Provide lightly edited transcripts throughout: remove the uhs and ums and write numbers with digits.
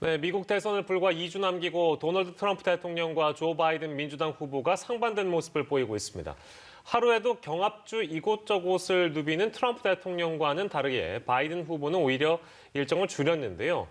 네, 미국 대선을 불과 2주 남기고 도널드 트럼프 대통령과 조 바이든 민주당 후보가 상반된 모습을 보이고 있습니다. 하루에도 경합주 이곳저곳을 누비는 트럼프 대통령과는 다르게 바이든 후보는 오히려 일정을 줄였는데요.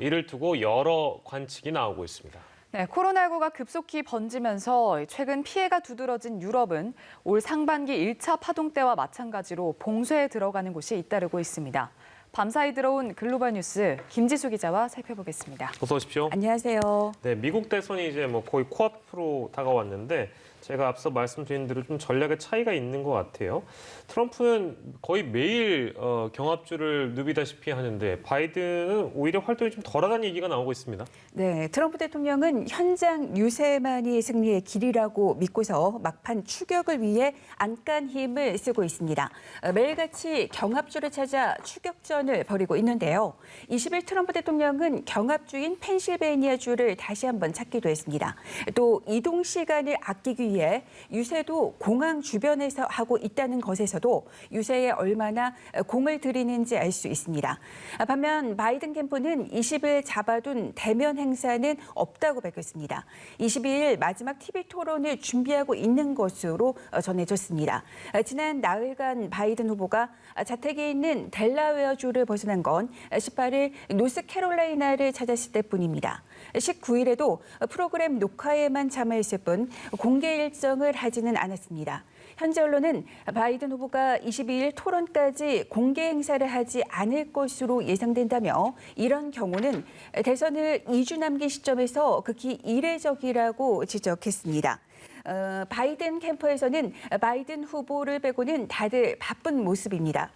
이를 두고 여러 관측이 나오고 있습니다. 네, 코로나19가 급속히 번지면서 최근 피해가 두드러진 유럽은 올 상반기 1차 파동 때와 마찬가지로 봉쇄에 들어가는 곳이 잇따르고 있습니다. 밤사이 들어온 글로벌 뉴스 김지수 기자와 살펴보겠습니다. 어서 오십시오. 안녕하세요. 네, 미국 대선이 이제 거의 코앞으로 다가왔는데 제가 앞서 말씀드린 대로 좀 전략의 차이가 있는 것 같아요. 트럼프는 거의 매일 경합주를 누비다시피 하는데 바이든은 오히려 활동이 좀 덜하다는 얘기가 나오고 있습니다. 네, 트럼프 대통령은 현장 유세만이 승리의 길이라고 믿고서 막판 추격을 위해 안간 힘을 쓰고 있습니다. 매일같이 경합주를 찾아 추격전을 벌이고 있는데요. 20일 트럼프 대통령은 경합주인 펜실베이니아주를 다시 한번 찾기도 했습니다. 또 이동 시간을 아끼기 위해 유세도 공항 주변에서 하고 있다는 것에서도 유세에 얼마나 공을 들이는지 알 수 있습니다. 반면 바이든 캠프는 20일 잡아둔 대면 행사는 없다고 밝혔습니다. 22일 마지막 TV 토론을 준비하고 있는 것으로 전해졌습니다. 지난 나흘간 바이든 후보가 자택에 있는 델라웨어주를 벗어난 건 18일 노스캐롤라이나를 찾았을 때뿐입니다. 19일에도 프로그램 녹화에만 참여했을 뿐 공개 일정을 하지는 않았습니다. 현재 언론은 바이든 후보가 22일 토론까지 공개 행사를 하지 않을 것으로 예상된다며 이런 경우는 대선을 2주 남긴 시점에서 극히 이례적이라고 지적했습니다. 바이든 캠프에서는 바이든 후보를 빼고는 다들 바쁜 모습입니다.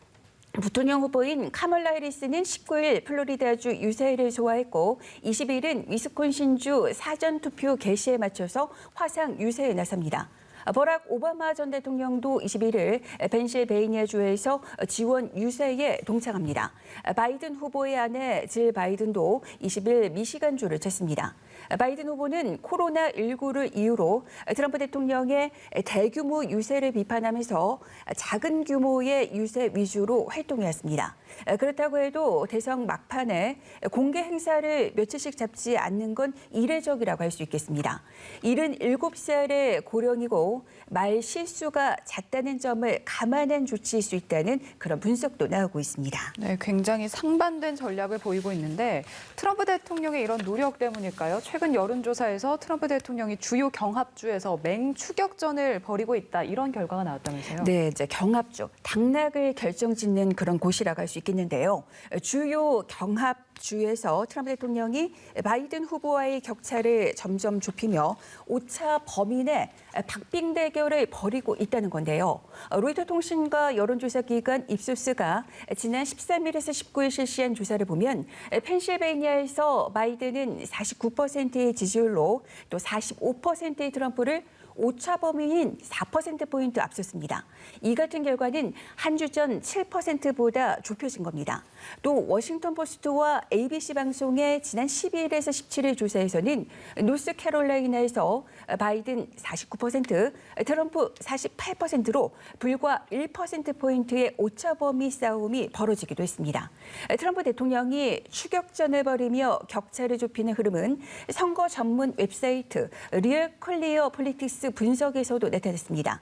부통령 후보인 카멀라 해리스는 19일 플로리다주 유세를 소화했고 20일은 위스콘신주 사전투표 개시에 맞춰서 화상 유세에 나섭니다. 버락 오바마 전 대통령도 21일 펜실베이니아주에서 지원 유세에 동참합니다. 바이든 후보의 아내 질 바이든도 20일 미시간주를 찾습니다. 바이든 후보는 코로나19를 이유로 트럼프 대통령의 대규모 유세를 비판하면서 작은 규모의 유세 위주로 활동해왔습니다. 그렇다고 해도 대선 막판에 공개 행사를 며칠씩 잡지 않는 건 이례적이라고 할 수 있겠습니다. 77살의 고령이고 말 실수가 잦다는 점을 감안한 조치일 수 있다는 그런 분석도 나오고 있습니다. 네, 굉장히 상반된 전략을 보이고 있는데 트럼프 대통령의 이런 노력 때문일까요? 최근 여론조사에서 트럼프 대통령이 주요 경합주에서 맹추격전을 벌이고 있다 이런 결과가 나왔다면서요? 네, 이제 경합주, 당락을 결정짓는 그런 곳이라고 할 수 있겠는데요. 주요 경합주에서 트럼프 대통령이 바이든 후보와의 격차를 점점 좁히며 5차 범위 내 박빙 대결을 벌이고 있다는 건데요. 로이터 통신과 여론조사 기관 입소스가 지난 13일에서 19일 실시한 조사를 보면 펜실베이니아에서 바이든은 49%의 지지율로 또 45%의 트럼프를 오차 범위인 4%포인트 앞섰습니다. 이 같은 결과는 한 주 전 7%보다 좁혀진 겁니다. 또 워싱턴 포스트와 ABC 방송의 지난 12일에서 17일 조사에서는 노스캐롤라이나에서 바이든 49%, 트럼프 48%로 불과 1%포인트의 오차 범위 싸움이 벌어지기도 했습니다. 트럼프 대통령이 추격전을 벌이며 격차를 좁히는 흐름은 선거 전문 웹사이트 리얼 클리어 폴리틱스 분석에서도 나타났습니다.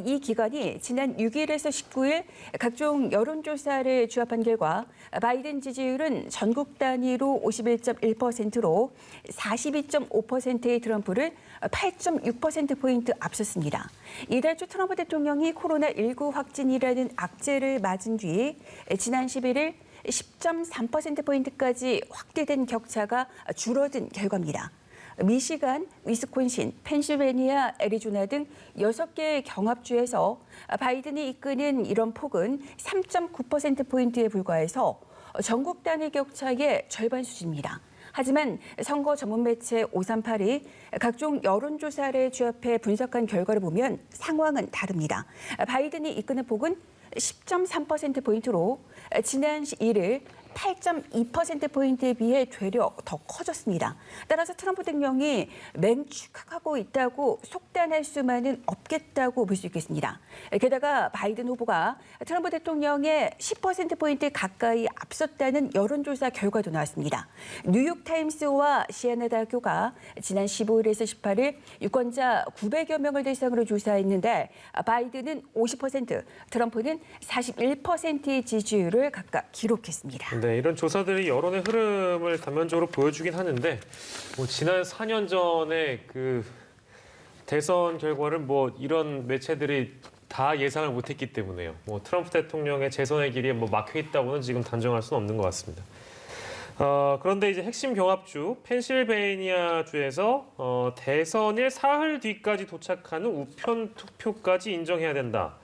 이 기관이 지난 6일에서 19일 각종 여론조사를 주합한 결과 바이든 지지율은 전국 단위로 51.1%로 42.5%의 트럼프를 8.6%포인트 앞섰습니다. 이달 초 트럼프 대통령이 코로나19 확진이라는 악재를 맞은 뒤 지난 11일 10.3%포인트까지 확대된 격차가 줄어든 결과입니다. 미시간, 위스콘신, 펜실베니아, 애리조나 등 6개의 경합주에서 바이든이 이끄는 이런 폭은 3.9%포인트에 불과해서 전국 단위 격차의 절반 수준입니다. 하지만 선거 전문 매체 538이 각종 여론조사를 주합해 분석한 결과를 보면 상황은 다릅니다. 바이든이 이끄는 폭은 10.3%포인트로 지난 1일 8.2%포인트에 비해 되려 더 커졌습니다. 따라서 트럼프 대통령이 맹추격하고 있다고 속단할 수만은 없겠다고 볼 수 있겠습니다. 게다가 바이든 후보가 트럼프 대통령의 10%포인트 가까이 앞섰다는 여론조사 결과도 나왔습니다. 뉴욕타임스와 시애나대학교가 지난 15일에서 18일 유권자 900여 명을 대상으로 조사했는데 바이든은 50%, 트럼프는 41%의 지지율을 각각 기록했습니다. 네, 이런 조사들이 여론의 흐름을 단면적으로 보여주긴 하는데 지난 4년 전에 그 대선 결과를 이런 매체들이 다 예상을 못했기 때문에요. 트럼프 대통령의 재선의 길이 막혀 있다고는 지금 단정할 수는 없는 것 같습니다. 그런데 이제 핵심 경합주 펜실베이니아주에서 대선일 사흘 뒤까지 도착하는 우편 투표까지 인정해야 된다.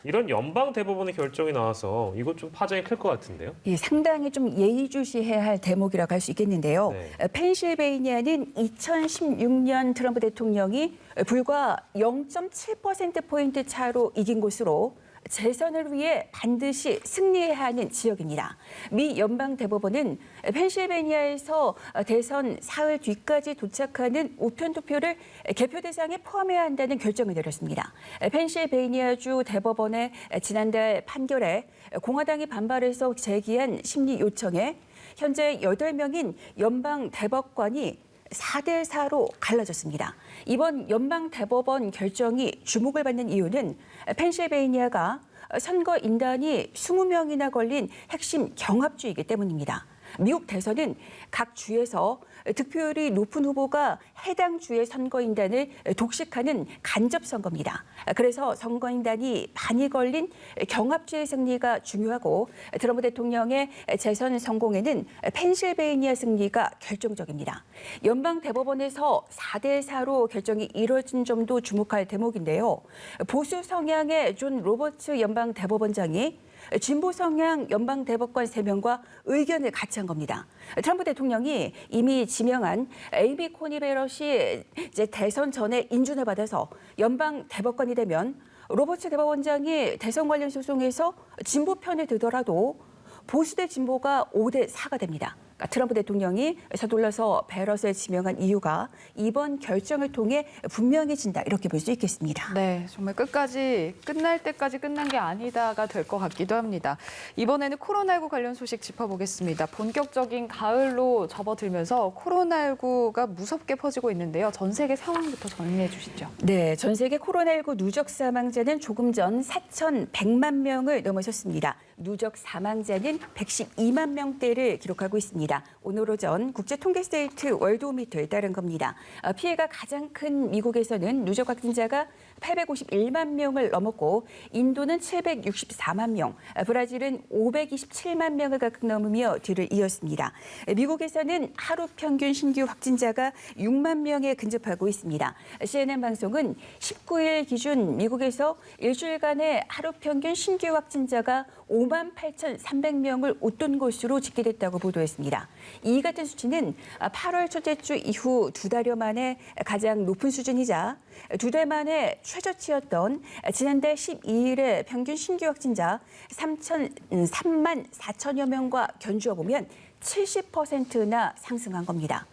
이런 연방 대법원의 결정이 나와서 이거 좀 파장이 클 것 같은데요. 예, 상당히 좀 예의주시해야 할 대목이라고 할 수 있겠는데요. 네. 펜실베이니아는 2016년 트럼프 대통령이 불과 0.7%포인트 차로 이긴 곳으로 재선을 위해 반드시 승리해야 하는 지역입니다. 미 연방대법원은 펜실베이니아에서 대선 사흘 뒤까지 도착하는 우편 투표를 개표 대상에 포함해야 한다는 결정을 내렸습니다. 펜실베이니아주 대법원의 지난달 판결에 공화당이 반발해서 제기한 심리 요청에 현재 8명인 연방대법관이 4대4로 갈라졌습니다. 이번 연방대법원 결정이 주목을 받는 이유는 펜실베이니아가 선거 인단이 20명이나 걸린 핵심 경합주이기 때문입니다. 미국 대선은 각 주에서 득표율이 높은 후보가 해당 주의 선거인단을 독식하는 간접선거입니다. 그래서 선거인단이 많이 걸린 경합주의 승리가 중요하고 트럼프 대통령의 재선 성공에는 펜실베이니아 승리가 결정적입니다. 연방대법원에서 4대4로 결정이 이뤄진 점도 주목할 대목인데요. 보수 성향의 존 로버츠 연방대법원장이 진보 성향 연방대법관 3명과 의견을 같이 한 겁니다. 트럼프 대통령이 이미 지명한 에이미 코니 베럿이 이제 대선 전에 인준을 받아서 연방대법관이 되면 로버츠 대법원장이 대선 관련 소송에서 진보 편에 들더라도 보수 대 진보가 5대4가 됩니다. 그러니까 트럼프 대통령이 서둘러서 베럿을 지명한 이유가 이번 결정을 통해 분명해진다 이렇게 볼 수 있겠습니다. 네, 정말 끝까지 끝날 때까지 끝난 게 아니다가 될 것 같기도 합니다. 이번에는 코로나19 관련 소식 짚어보겠습니다. 본격적인 가을로 접어들면서 코로나19가 무섭게 퍼지고 있는데요. 전 세계 상황부터 정리해 주시죠. 네, 전 세계 코로나19 누적 사망자는 조금 전 4,100만 명을 넘어섰습니다. 누적 사망자는 112만 명대를 기록하고 있습니다. 오늘 오전 국제통계 사이트 월드오미터에 따른 겁니다. 피해가 가장 큰 미국에서는 누적 확진자가 851만 명을 넘었고 인도는 764만 명, 브라질은 527만 명을 각각 넘으며 뒤를 이었습니다. 미국에서는 하루 평균 신규 확진자가 6만 명에 근접하고 있습니다. CNN 방송은 19일 기준 미국에서 일주일간의 하루 평균 신규 확진자가 5만 8,300명을 웃돈 것으로 집계됐다고 보도했습니다. 이 같은 수치는 8월 첫째 주 이후 2달여 만에 가장 높은 수준이자 2달 만에 최저치였던 지난달 12일의 평균 신규 확진자 3만 4천여 명과 견주어 보면 70%나 상승한 겁니다.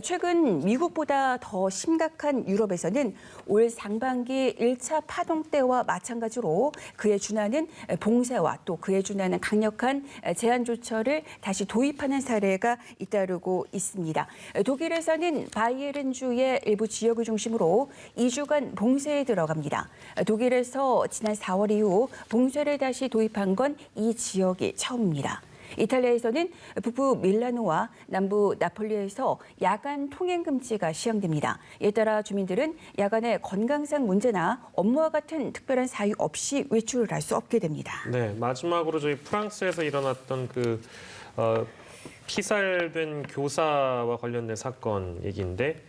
최근 미국보다 더 심각한 유럽에서는 올 상반기 1차 파동 때와 마찬가지로 그에 준하는 봉쇄와 또 그에 준하는 강력한 제한 조처를 다시 도입하는 사례가 잇따르고 있습니다. 독일에서는 바이에른주의 일부 지역을 중심으로 2주간 봉쇄에 들어갑니다. 독일에서 지난 4월 이후 봉쇄를 다시 도입한 건 이 지역이 처음입니다. 이탈리아에서는 북부 밀라노와 남부 나폴리에서 야간 통행 금지가 시행됩니다. 이에 따라 주민들은 야간에 건강상 문제나 업무와 같은 특별한 사유 없이 외출을 할 수 없게 됩니다. 네, 마지막으로 저희 프랑스에서 일어났던 피살된 교사와 관련된 사건 얘기인데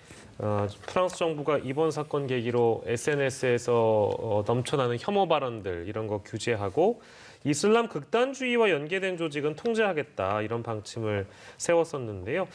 프랑스 정부가 이번 사건 계기로 SNS에서 넘쳐나는 혐오 발언들 이런 거 규제하고 이슬람 극단주의와 연계된 조직은 통제하겠다 이런 방침을 세웠었는데요.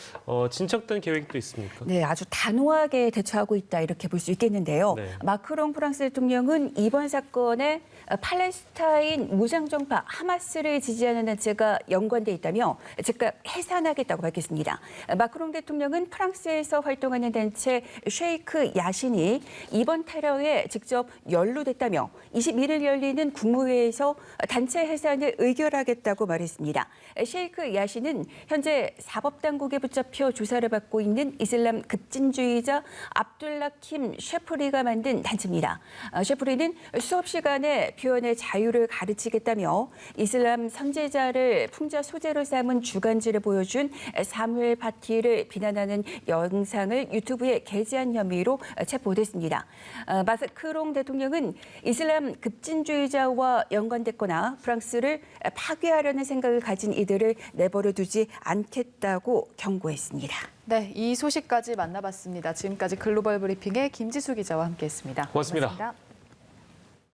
진척된 계획도 있습니까? 네, 아주 단호하게 대처하고 있다 이렇게 볼 수 있겠는데요. 네. 마크롱 프랑스 대통령은 이번 사건에 팔레스타인 무장정파 하마스를 지지하는 단체가 연관돼 있다며 즉각 해산하겠다고 밝혔습니다. 마크롱 대통령은 프랑스에서 활동하는 단체 쉐이크 야신이 이번 테러에 직접 연루됐다며 21일 열리는 국무회의에서 단체 해산을 의결하겠다고 말했습니다. 쉐이크 야신은 현재 사법당국에 붙잡혀 조사를 받고 있는 이슬람 급진주의자 압둘라 킴 셰프리가 만든 단체입니다. 셰프리는 수업 시간에 표현의 자유를 가르치겠다며 이슬람 선제자를 풍자 소재로 삼은 주간지를 보여준 사무엘 파티를 비난하는 영상을 유튜브에 게재한 혐의로 체포됐습니다. 마크롱 대통령은 이슬람 급진주의자와 연관됐거나 프랑스를 파괴하려는 생각을 가진 이들을 내버려 두지 않겠다고 경고했습니다. 네, 이 소식까지 만나봤습니다. 지금까지 글로벌 브리핑의 김지수 기자와 함께했습니다. 고맙습니다. 고맙습니다.